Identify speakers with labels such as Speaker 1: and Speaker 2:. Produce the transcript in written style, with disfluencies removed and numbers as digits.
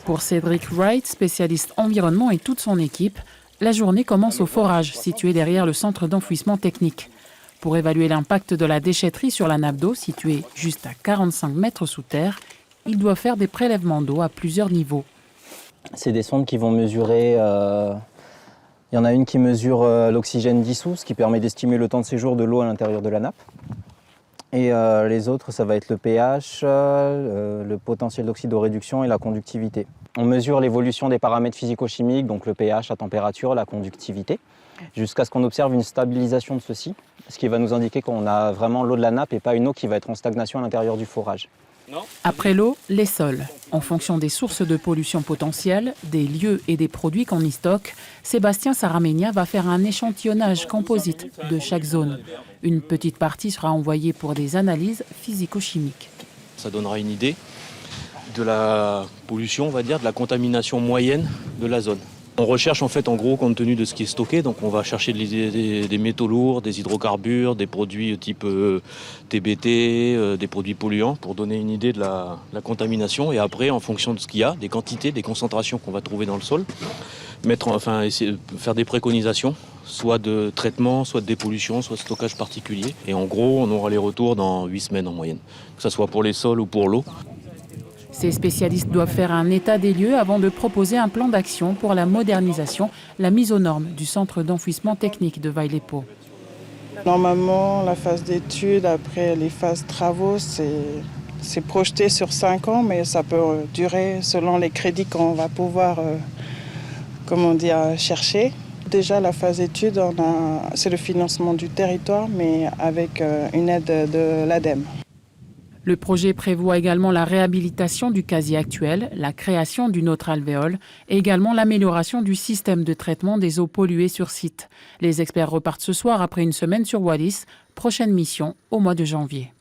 Speaker 1: Pour Cédric Wright, spécialiste environnement, et toute son équipe, la journée commence au forage situé derrière le centre d'enfouissement technique. Pour évaluer l'impact de la déchetterie sur la nappe d'eau située juste à 45 mètres sous terre, il doit faire des prélèvements d'eau à plusieurs niveaux.
Speaker 2: C'est des sondes qui vont mesurer, il y en a une qui mesure l'oxygène dissous, ce qui permet d'estimer le temps de séjour de l'eau à l'intérieur de la nappe. Et les autres, ça va être le pH, le potentiel d'oxydoréduction et la conductivité. On mesure l'évolution des paramètres physico-chimiques, donc le pH, la température, la conductivité, jusqu'à ce qu'on observe une stabilisation de ceci, ce qui va nous indiquer qu'on a vraiment l'eau de la nappe et pas une eau qui va être en stagnation à l'intérieur du forage.
Speaker 1: Après l'eau, les sols. En fonction des sources de pollution potentielles, des lieux et des produits qu'on y stocke, Sébastien Saramegna va faire un échantillonnage composite de chaque zone. Une petite partie sera envoyée pour des analyses physico-chimiques.
Speaker 3: Ça donnera une idée de la pollution, on va dire, de la contamination moyenne de la zone. On recherche en fait en gros compte tenu de ce qui est stocké, donc on va chercher des métaux lourds, des hydrocarbures, des produits type TBT, des produits polluants pour donner une idée de la contamination, et après en fonction de ce qu'il y a, des quantités, des concentrations qu'on va trouver dans le sol, essayer de faire des préconisations, soit de traitement, soit de dépollution, soit de stockage particulier, et en gros on aura les retours dans 8 semaines en moyenne, que ce soit pour les sols ou pour l'eau.
Speaker 1: Ces spécialistes doivent faire un état des lieux avant de proposer un plan d'action pour la modernisation, la mise aux normes du centre d'enfouissement technique de Vailepo.
Speaker 4: Normalement, la phase d'étude, après les phases travaux, c'est projeté sur 5 ans, mais ça peut durer selon les crédits qu'on va pouvoir chercher. Déjà, la phase étude, c'est le financement du territoire, mais avec une aide de l'ADEME.
Speaker 1: Le projet prévoit également la réhabilitation du casier actuel, la création d'une autre alvéole et également l'amélioration du système de traitement des eaux polluées sur site. Les experts repartent ce soir après une semaine sur Wallis. Prochaine mission au mois de janvier.